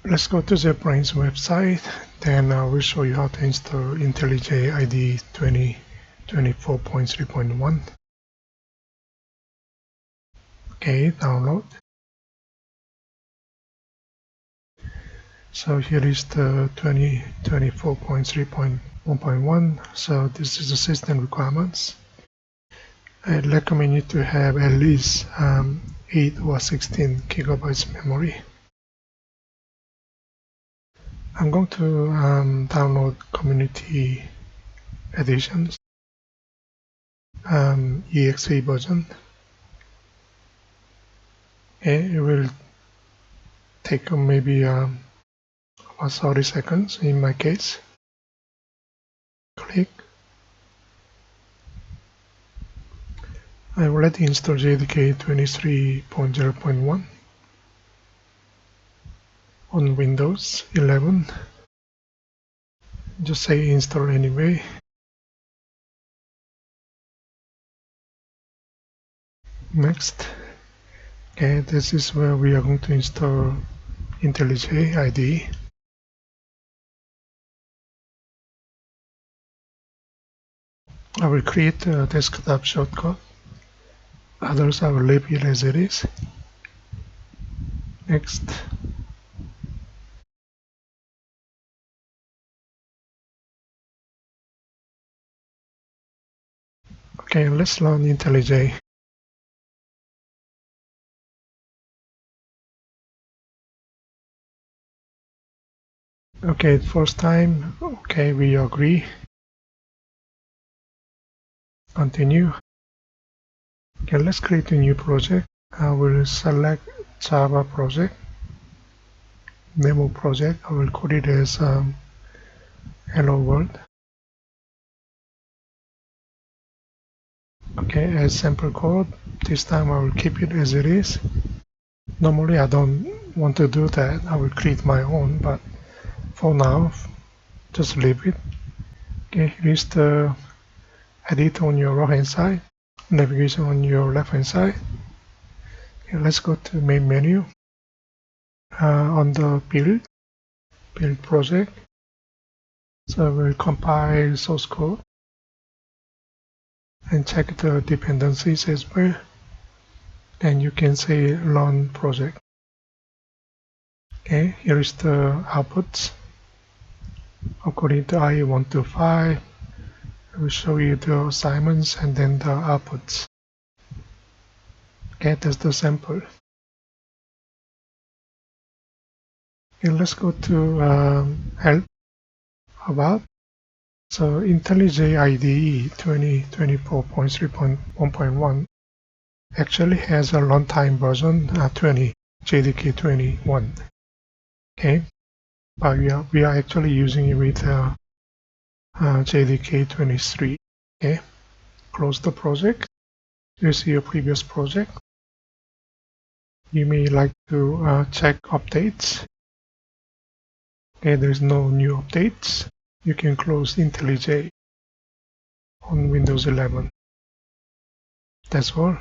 Let's go to JetBrains website. Then I will show you how to install IntelliJ IDEA 24.0.1. Okay, download. So here is the 24.0.1. So this is the system requirements. I recommend you to have at least 8 or 16 gigabytes memory. I'm going to download community editions, exe version. Okay, it will take maybe about 30 seconds in my case. Click. I already installed JDK 23.0.1 on Windows 11. Just say install anyway. Next. Okay, this is where we are going to install IntelliJ IDEA. I will create a desktop shortcut. Others I will leave it as it is. Next. Okay, let's learn IntelliJ. Okay, first time. Okay, we agree. Continue. Okay, let's create a new project. I will select Java project, demo project. I will code it as hello world. Okay, as sample code. This time I will keep it as it is. Normally I don't want to do that. I will create my own, but for now, just leave it. Okay, here's the edit on your right hand side, navigation on your left hand side. Okay, let's go to main menu. On the build project. So we'll compile source code and check the dependencies as well. And you can say run project. Okay, here is the outputs. According to I1 to 5, I will show you the assignments and then the outputs. Okay, that's the sample. Okay, let's go to help about. So IntelliJ IDEA 2024.3.1.1 actually has a runtime version 20 JDK 21. Okay, but we are actually using it with JDK 23. Okay, close the project. You see your previous project. You may like to check updates. Okay, there's no new updates. You can close IntelliJ on Windows 11. That's all.